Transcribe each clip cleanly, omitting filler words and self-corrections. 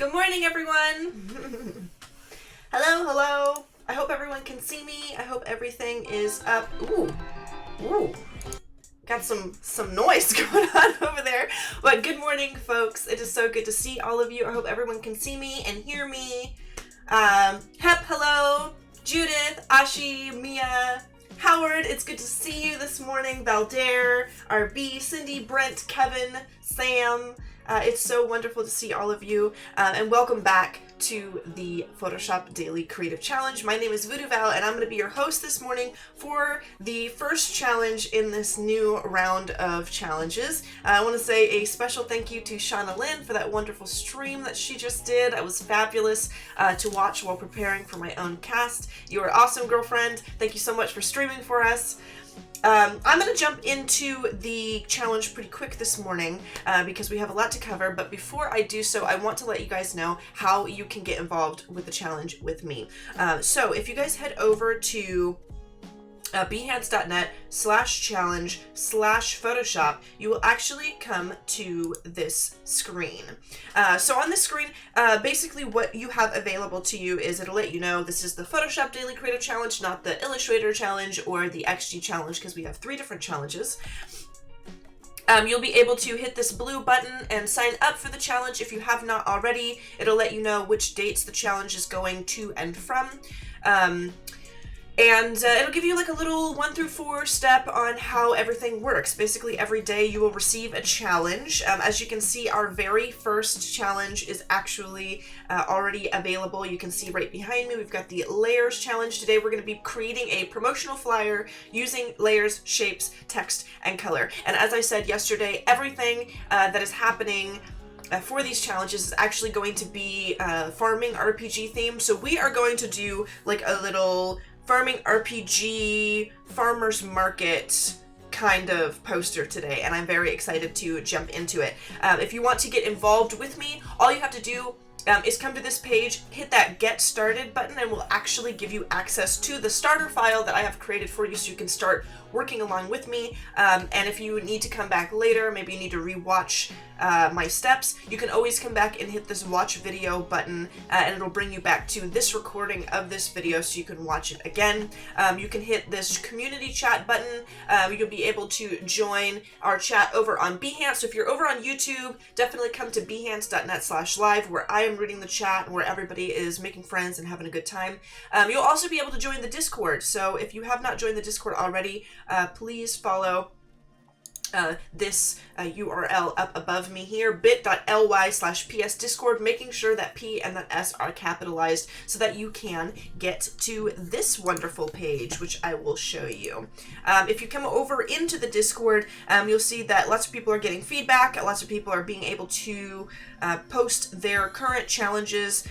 Good morning, everyone. Hello. I hope everyone can see me. I hope everything is up. Ooh. Got some noise going on over there. But good morning, folks. It is so good to see all of you. I hope everyone can see me and hear me. Hello. Judith, Ashi, Mia, Howard, it's good to see you this morning. Valdair, RB, Cindy, Brent, Kevin, Sam. It's so wonderful to see all of you, and welcome back to the Photoshop Daily Creative Challenge. My name is Voodoo Val, and I'm going to be your host this morning for the first challenge in this new round of challenges. I want to say a special thank you to Shauna Lynn for that wonderful stream that she just did. It was fabulous to watch while preparing for my own cast. You are awesome, girlfriend. Thank you so much for streaming for us. I'm going to jump into the challenge pretty quick this morning because we have a lot to cover, but before I do so, I want to let you guys know how you can get involved with the challenge with me. So if you guys head over to behance.net/challenge/Photoshop, you will actually come to this screen. So on this screen, basically what you have available to you is it'll let you know this is the Photoshop Daily Creative Challenge, not the Illustrator Challenge or the XG Challenge, because we have 3 different challenges. You'll be able to hit this blue button and sign up for the challenge if you have not already. It'll let you know which dates the challenge is going to and from. And it'll give you like a little 1 through 4 step on how everything works. Basically, every day you will receive a challenge. As you can see, our very first challenge is actually already available. You can see right behind me, we've got the layers challenge. Today, we're going to be creating a promotional flyer using layers, shapes, text, and color. And as I said yesterday, everything that is happening for these challenges is actually going to be farming RPG themed. So we are going to do like a little farming RPG farmers market kind of poster today, and I'm very excited to jump into it. If you want to get involved with me, all you have to do is come to this page, hit that get started button, and we'll actually give you access to the starter file that I have created for you so you can start working along with me. And if you need to come back later, maybe you need to rewatch my steps, you can always come back and hit this watch video button, and it'll bring you back to this recording of this video so you can watch it again. You can hit this community chat button. You'll be able to join our chat over on Behance. So if you're over on YouTube, definitely come to behance.net/live where I am reading the chat and where everybody is making friends and having a good time. You'll also be able to join the Discord. So if you have not joined the Discord already, please follow this URL up above me here, bit.ly/PS Discord, making sure that P and that S are capitalized so that you can get to this wonderful page, which I will show you. If you come over into the Discord, you'll see that lots of people are getting feedback, lots of people are being able to post their current challenges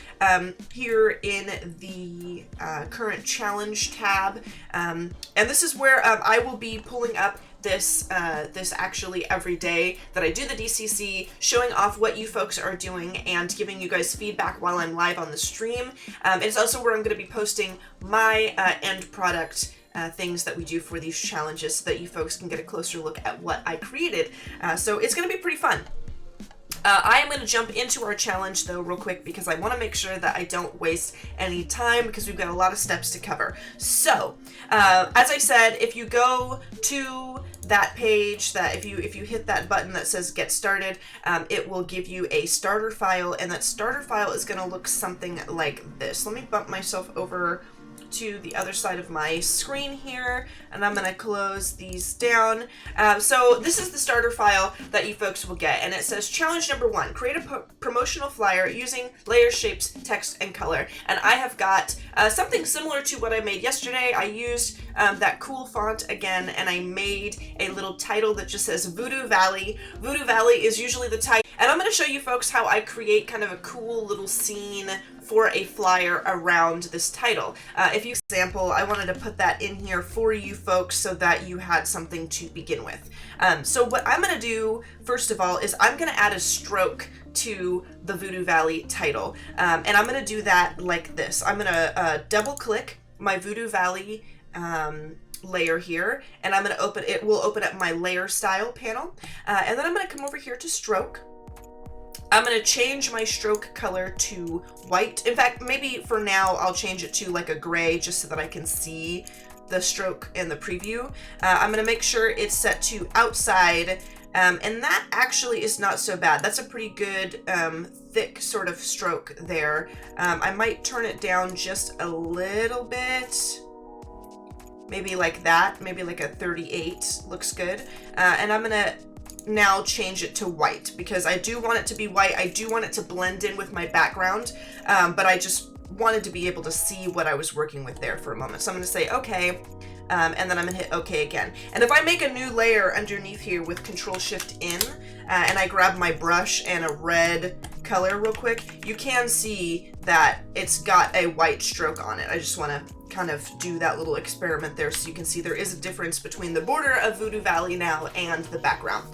here in the current challenge tab. And this is where I will be pulling up this actually every day that I do the DCC, showing off what you folks are doing and giving you guys feedback while I'm live on the stream. It's also where I'm going to be posting my end product things that we do for these challenges so that you folks can get a closer look at what I created. So it's going to be pretty fun. I am going to jump into our challenge though real quick because I want to make sure that I don't waste any time because we've got a lot of steps to cover. So, as I said, if you go to that page, that if you hit that button that says get started, it will give you a starter file, and that starter file is going to look something like this. Let me bump myself over to the other side of my screen here, and I'm going to close these down. So this is the starter file that you folks will get, and it says challenge number 1, create a promotional flyer using layers, shapes, text, and color. And I have got something similar to what I made yesterday. I used that cool font again, and I made a little title that just says Voodoo Valley. Voodoo Valley is usually the title, and I'm going to show you folks how I create kind of a cool little scene for a flyer around this title. If you example, I wanted to put that in here for you folks so that you had something to begin with. So what I'm going to do first of all is I'm going to add a stroke to the Voodoo Valley title, and I'm going to do that like this. I'm going to double click my Voodoo Valley layer here, and I'm going to it will open up my layer style panel, and then I'm going to come over here to stroke. I'm going to change my stroke color to white. In fact, maybe for now I'll change it to like a gray just so that I can see the stroke in the preview. I'm going to make sure it's set to outside, and that actually is not so bad. That's a pretty good thick sort of stroke there. I might turn it down just a little bit. Maybe like that, maybe like a 38 looks good. And I'm gonna now change it to white because I do want it to be white. I do want it to blend in with my background, but I just wanted to be able to see what I was working with there for a moment. So I'm gonna say okay, and then I'm gonna hit okay again. And if I make a new layer underneath here with Control-Shift-In, and I grab my brush and a red color real quick, you can see that it's got a white stroke on it. I just wanna kind of do that little experiment there so you can see there is a difference between the border of Voodoo Valley now and the background.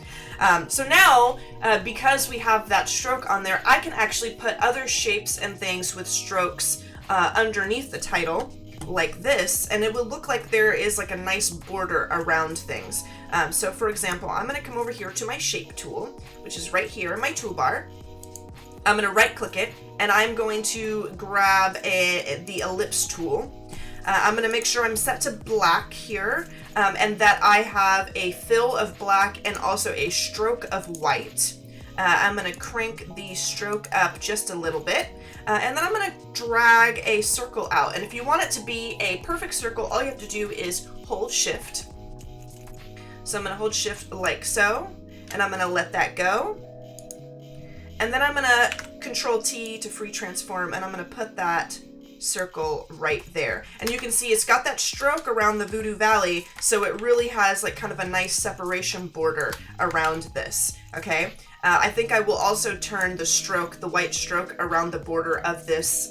So now, because we have that stroke on there, I can actually put other shapes and things with strokes underneath the title, like this, and it will look like there is like a nice border around things. So for example, I'm gonna come over here to my shape tool, which is right here in my toolbar. I'm gonna right click it, and I'm going to grab the ellipse tool. I'm going to make sure I'm set to black here, and that I have a fill of black and also a stroke of white. I'm going to crank the stroke up just a little bit, and then I'm going to drag a circle out. And if you want it to be a perfect circle, all you have to do is hold Shift. So I'm going to hold Shift like so, and I'm going to let that go. And then I'm going to Control T to free transform, and I'm going to put that circle right there. And you can see it's got that stroke around the Voodoo Valley, so it really has like kind of a nice separation border around this. Okay, I think I will also turn the stroke, the white stroke around the border of this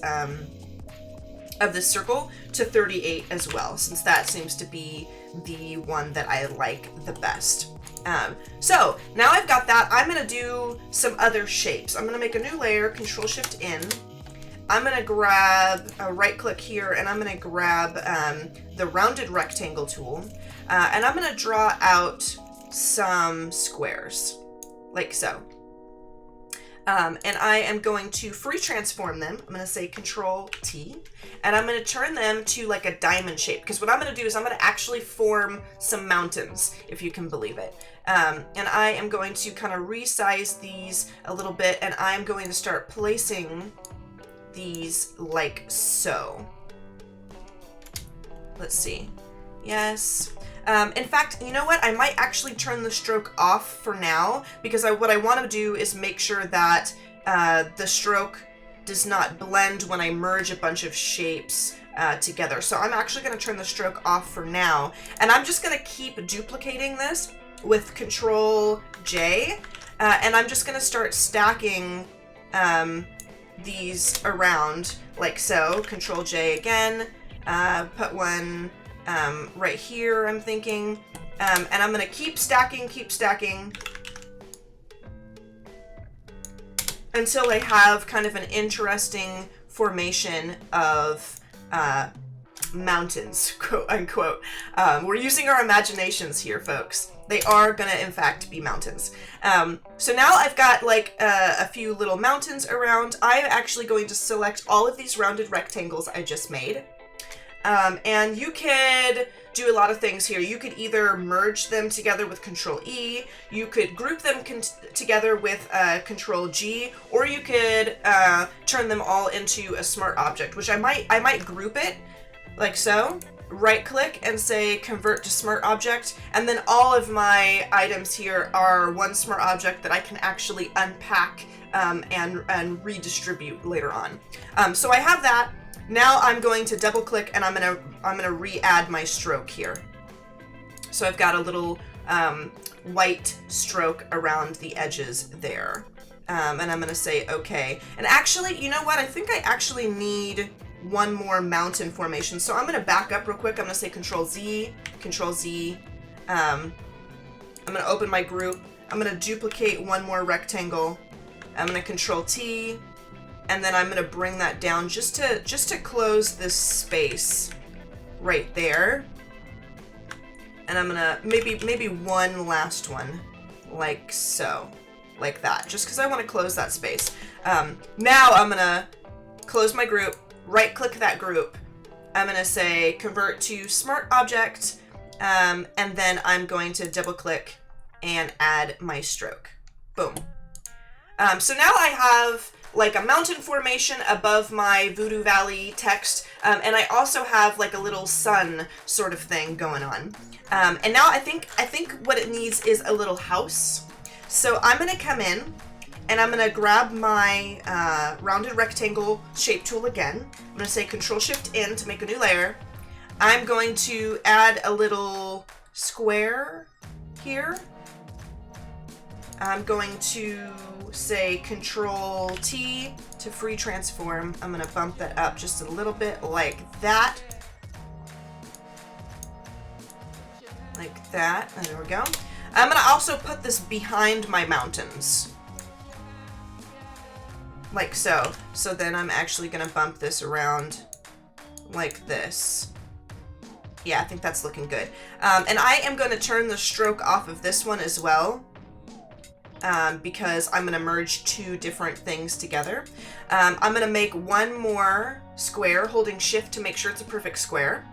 circle to 38 as well, since that seems to be the one that I like the best. So now I've got that, I'm going to do some other shapes. I'm going to make a new layer, Control-Shift-In. I'm going to grab a right click here, and I'm going to grab the rounded rectangle tool, and I'm going to draw out some squares like so. And I am going to free transform them. I'm going to say Control T, and I'm going to turn them to like a diamond shape, because what I'm going to do is I'm going to actually form some mountains, if you can believe it. And I am going to kind of resize these a little bit, and I'm going to start placing these like so. Let's see. Yes. In fact, you know what? I might actually turn the stroke off for now, because what I want to do is make sure that the stroke does not blend when I merge a bunch of shapes together. So I'm actually going to turn the stroke off for now, and I'm just going to keep duplicating this with Control J, and I'm just going to start stacking these around like so. Control J again, put one right here, I'm thinking, and I'm gonna keep stacking until I have kind of an interesting formation of mountains, quote unquote. We're using our imaginations here, folks. They are gonna, in fact, be mountains. So now I've got like a few little mountains around. I'm actually going to select all of these rounded rectangles I just made. And you could do a lot of things here. You could either merge them together with Control E, you could group them together with Control G, or you could turn them all into a smart object, which I might group it like so. Right click and say convert to smart object, and then all of my items here are one smart object that I can actually unpack and redistribute later on. So I have that. Now I'm going to double click, and I'm gonna re-add my stroke here. So I've got a little white stroke around the edges there, and I'm gonna say okay. And actually, you know what? I think I actually need one more mountain formation. So I'm going to back up real quick. I'm going to say Control Z, Control Z. I'm going to open my group. I'm going to duplicate one more rectangle. I'm going to Control T, and then I'm going to bring that down just to close this space right there. And I'm going to maybe one last one like so. like that, just because I want to close that space. Now I'm gonna close my group, right click that group. I'm gonna say convert to smart object, and then I'm going to double click and add my stroke. Boom. So now I have like a mountain formation above my Voodoo Valley text, and I also have like a little sun sort of thing going on. And now I think what it needs is a little house. So I'm gonna come in and I'm gonna grab my rounded rectangle shape tool again. I'm gonna say Control-Shift-N to make a new layer. I'm going to add a little square here. I'm going to say Control-T to free transform. I'm gonna bump that up just a little bit like that. Like that, and there we go. I'm gonna also put this behind my mountains. Like so. So then I'm actually gonna bump this around like this. Yeah, I think that's looking good. And I am gonna turn the stroke off of this one as well. Because I'm gonna merge two different things together. I'm gonna make one more square, holding shift to make sure it's a perfect square.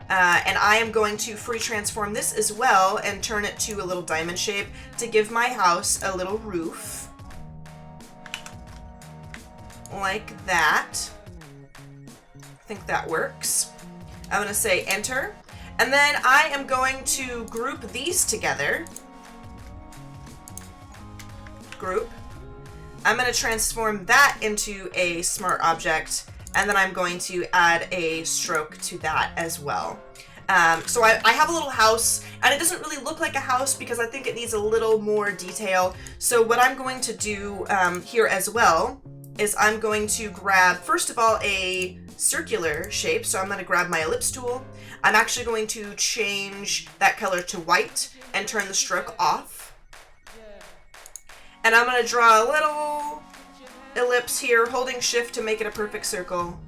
And I am going to free transform this as well and turn it to a little diamond shape to give my house a little roof. Like that. I think that works. I'm gonna say enter. And then I am going to group these together. Group. I'm going to transform that into a smart object, and then I'm going to add a stroke to that as well. So I have a little house, and it doesn't really look like a house because I think it needs a little more detail. So what I'm going to do here as well is I'm going to grab, first of all, a circular shape. So I'm going to grab my ellipse tool. I'm actually going to change that color to white and turn the stroke off. And I'm going to draw a little ellipse here, holding shift to make it a perfect circle.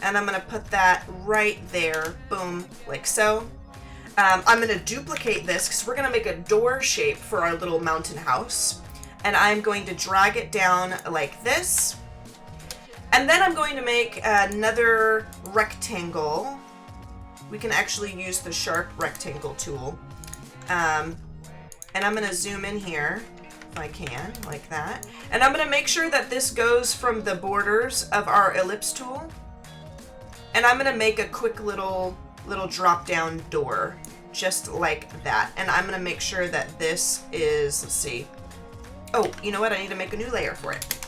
And I'm going to put that right there, boom, like so. I'm going to duplicate this because we're going to make a door shape for our little mountain house. And I'm going to drag it down like this. And then I'm going to make another rectangle. We can actually use the sharp rectangle tool. And I'm going to zoom in here. I can, like that. And I'm gonna make sure that this goes from the borders of our ellipse tool. And I'm gonna make a quick little drop down door, just like that. And I'm gonna make sure that this is, let's see. Oh, you know what? I need to make a new layer for it.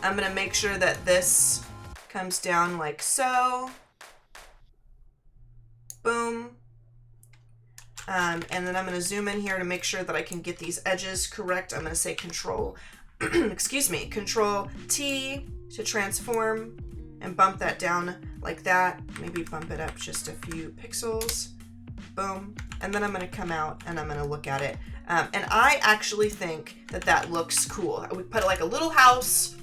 I'm gonna make sure that this comes down like so. Boom. And then I'm going to zoom in here to make sure that I can get these edges correct. I'm going to say Control, excuse me, Control-T to transform and bump that down like that. Maybe bump it up just a few pixels. Boom. And then I'm going to come out and I'm going to look at it. And I actually think that that looks cool. We put like a little house.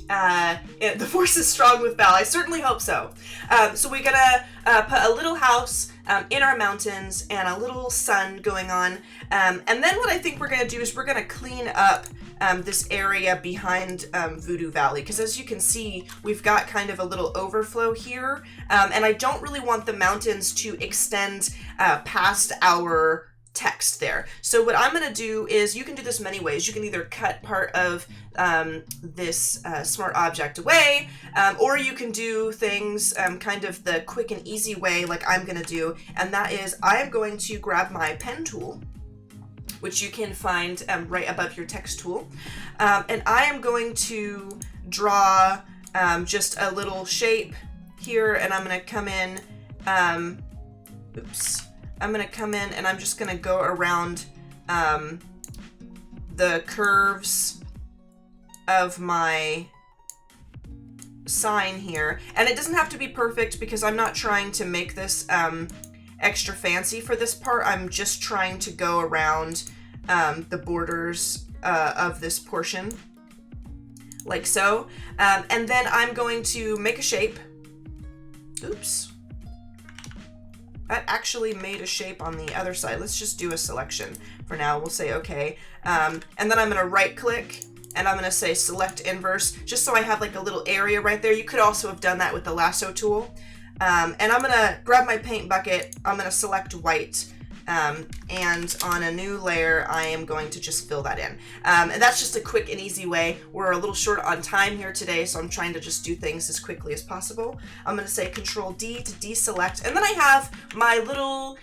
The force is strong with Val. I certainly hope so. So we're gonna put a little house in our mountains and a little sun going on. And then what I think we're gonna do is we're gonna clean up this area behind Voodoo Valley, because as you can see, we've got kind of a little overflow here. And I don't really want the mountains to extend past our text there. So what I'm going to do is, you can do this many ways. You can either cut part of this smart object away, or you can do things kind of the quick and easy way like I'm going to do, and that is I am going to grab my pen tool, which you can find right above your text tool, and I am going to draw just a little shape here, and I'm going to come in, I'm going to come in and I'm just going to go around the curves of my sign here. And it doesn't have to be perfect because I'm not trying to make this extra fancy for this part. I'm just trying to go around the borders of this portion, like so. And then I'm going to make a shape. Oops. That actually made a shape on the other side. Let's just do a selection for now. We'll say okay. And then I'm gonna right click and I'm gonna say select inverse, just so I have like a little area right there. You could also have done that with the lasso tool. And I'm gonna grab my paint bucket, I'm gonna select white, and on a new layer, I am going to just fill that in. And that's just a quick and easy way. We're a little short on time here today, so I'm trying to just do things as quickly as possible. I'm gonna say Control D to deselect, and then I have my little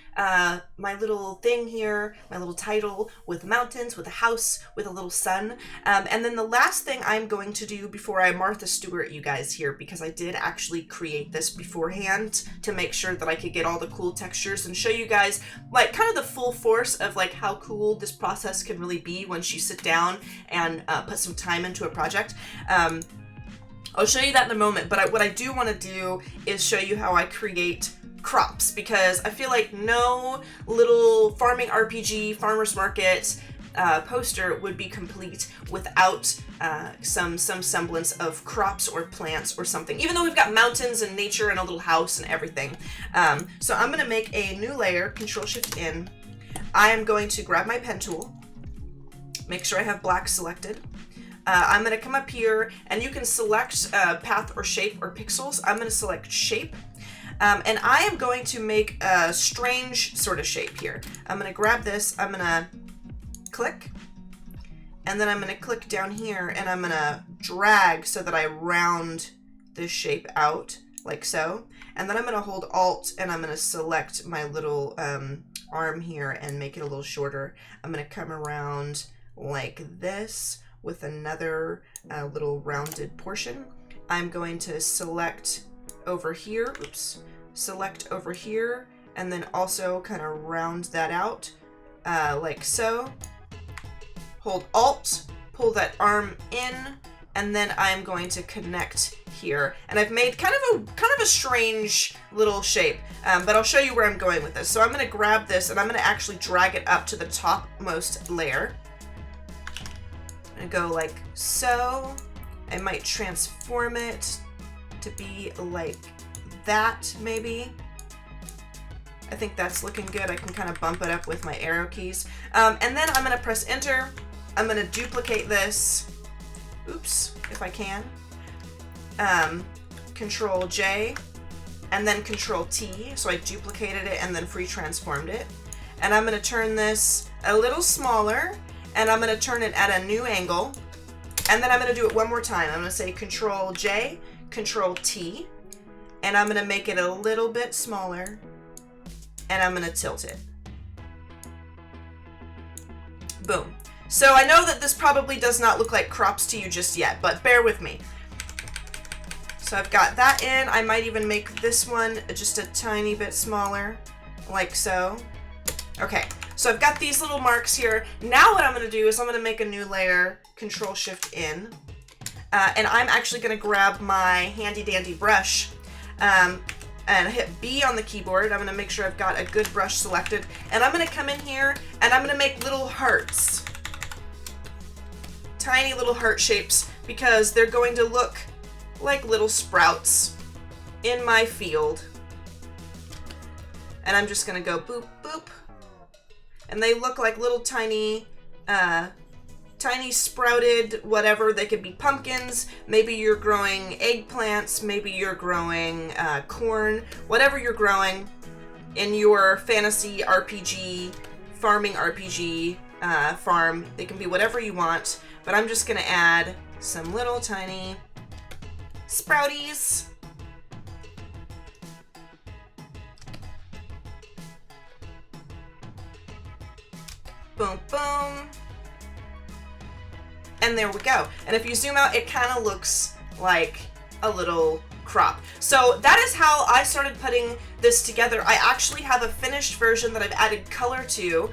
thing here, my little title with mountains, with a house, with a little sun. And then the last thing I'm going to do before I Martha Stewart you guys here, because I did actually create this beforehand to make sure that I could get all the cool textures and show you guys like kind of the full force of like how cool this process can really be once you sit down and put some time into a project. I'll show you that in a moment, but what I do want to do is show you how I create crops, because I feel like no little farming RPG, farmer's market poster would be complete without some semblance of crops or plants or something, even though we've got mountains and nature and a little house and everything. So I'm going to make a new layer, Control Shift N. I am going to grab my pen tool, make sure I have black selected. I'm going to come up here and you can select path or shape or pixels. I'm going to select shape. And I am going to make a strange sort of shape here. I'm going to grab this, I'm going to click, and then I'm going to click down here and I'm going to drag so that I round this shape out like so. And then I'm going to hold Alt and I'm going to select my little arm here and make it a little shorter. I'm going to come around like this with another little rounded portion. I'm going to select over here, select over here, and then also kind of round that out like so. Hold Alt, pull that arm in, and then I'm going to connect here. And I've made kind of a strange little shape, but I'll show you where I'm going with this. So I'm going to grab this and I'm going to actually drag it up to the topmost layer. I'm going to go like so. I might transform it to be like that maybe. I think that's looking good. I can kind of bump it up with my arrow keys. And then I'm going to press enter. I'm going to duplicate this. Oops, if I can. Control J and then Control T. So I duplicated it and then free transformed it. And I'm going to turn this a little smaller and I'm going to turn it at a new angle. And then I'm going to do it one more time. I'm going to say Control J, Control T, and I'm going to make it a little bit smaller and I'm going to tilt it. Boom. So I know that this probably does not look like crops to you just yet, but bear with me. So I've got that in. I might even make this one just a tiny bit smaller, like so. Okay, so I've got these little marks here. Now what I'm going to do is I'm going to make a new layer, Control Shift N, and I'm actually going to grab my handy dandy brush and hit B on the keyboard. I'm going to make sure I've got a good brush selected, and I'm going to come in here and I'm going to make little hearts. Tiny little heart shapes, because they're going to look like little sprouts in my field. And I'm just going to go boop, boop. And they look like little tiny, tiny sprouted whatever. They could be pumpkins. Maybe you're growing eggplants. Maybe you're growing corn. Whatever you're growing in your fantasy RPG, farming RPG farm. They can be whatever you want. But I'm just going to add some little tiny sprouties. Boom, boom. And there we go. And if you zoom out, it kind of looks like a little crop. So that is how I started putting this together. I actually have a finished version that I've added color to.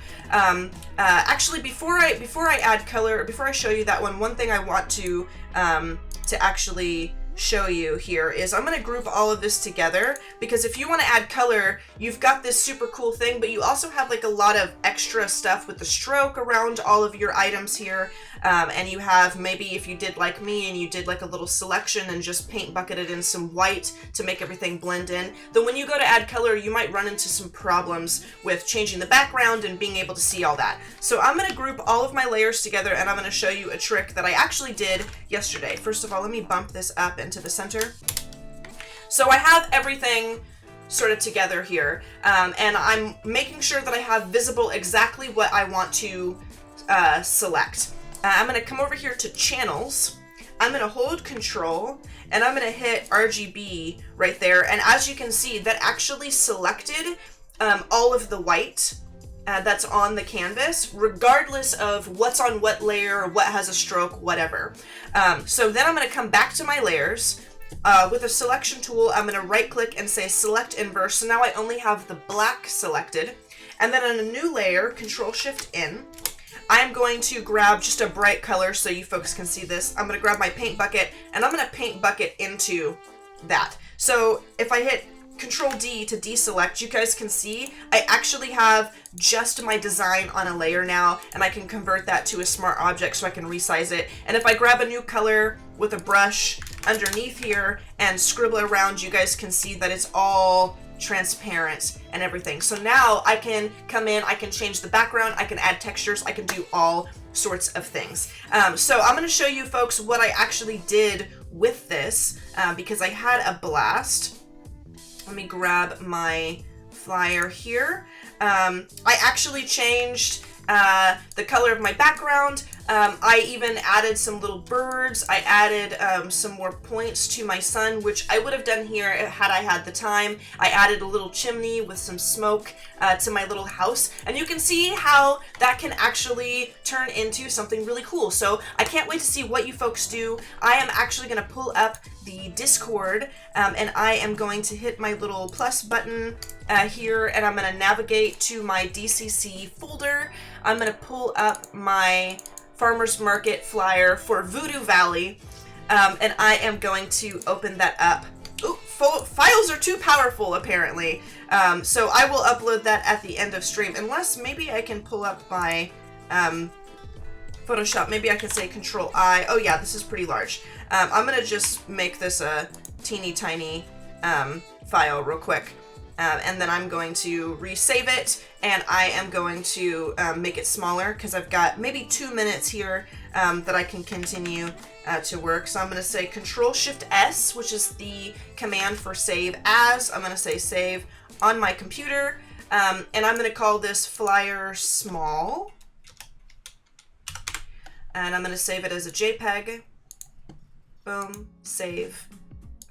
Actually, before I add color, before I show you that one thing I want to actually show you here is I'm going to group all of this together, because if you want to add color, you've got this super cool thing, but you also have like a lot of extra stuff with the stroke around all of your items here. and you have, maybe if you did like me and you did like a little selection and just paint bucketed in some white to make everything blend in, then when you go to add color, you might run into some problems with changing the background and being able to see all that. So I'm going to group all of my layers together, and I'm going to show you a trick that I actually did yesterday. First of all, let me bump this up into the center. So I have everything sort of together here, and I'm making sure that I have visible exactly what I want to select. I'm going to come over here to channels. I'm going to hold control, and I'm going to hit RGB right there, and as you can see, that actually selected all of the white that's on the canvas, regardless of what's on what layer, what has a stroke, whatever. So then I'm going to come back to my layers. With a selection tool, I'm going to right click and say select inverse. So now I only have the black selected. And then on a new layer, Control Shift in, I'm going to grab just a bright color so you folks can see this. I'm going to grab my paint bucket, and I'm going to paint bucket into that. So if I hit Control D to deselect, you guys can see I actually have just my design on a layer now, and I can convert that to a smart object so I can resize it. And if I grab a new color with a brush underneath here and scribble around, you guys can see that it's all transparent and everything. So now I can come in, I can change the background, I can add textures, I can do all sorts of things. So I'm going to show you folks what I actually did with this because I had a blast. Let me grab my flyer here. I actually changed the color of my background. I even added some little birds. I added some more points to my sun, which I would have done here had I had the time. I added a little chimney with some smoke to my little house, and you can see how that can actually turn into something really cool. So I can't wait to see what you folks do. I am actually going to pull up the Discord, and I am going to hit my little plus button here, and I'm going to navigate to my DCC folder. I'm going to pull up my Farmers Market flyer for Voodoo Valley, and I am going to open that up. Ooh, files are too powerful apparently, so I will upload that at the end of stream, unless maybe I can pull up my Photoshop. Maybe I can say Control I. Oh yeah, this is pretty large. I'm gonna just make this a teeny tiny file real quick. And then I'm going to resave it, and I am going to make it smaller because I've got maybe 2 minutes here that I can continue to work. So I'm going to say Control Shift S, which is the command for save as. I'm going to say save on my computer, and I'm going to call this flyer small, and I'm going to save it as a JPEG. Boom, save.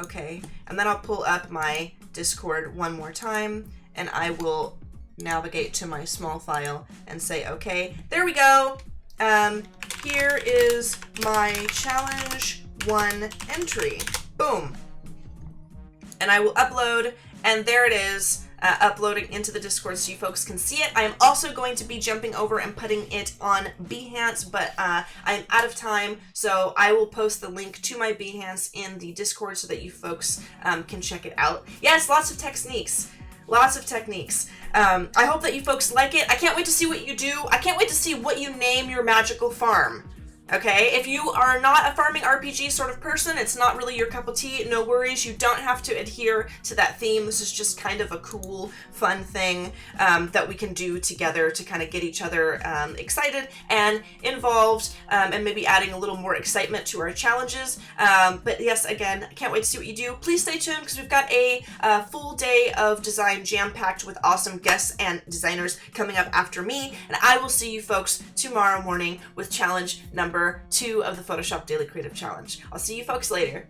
Okay, and then I'll pull up my Discord one more time, and I will navigate to my small file and say, okay, there we go. Here is my challenge 1 entry. Boom. And I will upload, and there it is, uploading into the Discord so you folks can see it. I am also going to be jumping over and putting it on Behance, but I'm out of time, so I will post the link to my Behance in the Discord so that you folks can check it out. Yes, lots of techniques. Lots of techniques. I hope that you folks like it. I can't wait to see what you do. I can't wait to see what you name your magical farm. Okay, if you are not a farming RPG sort of person, it's not really your cup of tea, no worries. You don't have to adhere to that theme. This is just kind of a cool, fun thing that we can do together to kind of get each other excited and involved, and maybe adding a little more excitement to our challenges. But yes, again, I can't wait to see what you do. Please stay tuned because we've got a full day of design jam-packed with awesome guests and designers coming up after me, and I will see you folks tomorrow morning with challenge number 2 of the Photoshop Daily Creative Challenge. I'll see you folks later.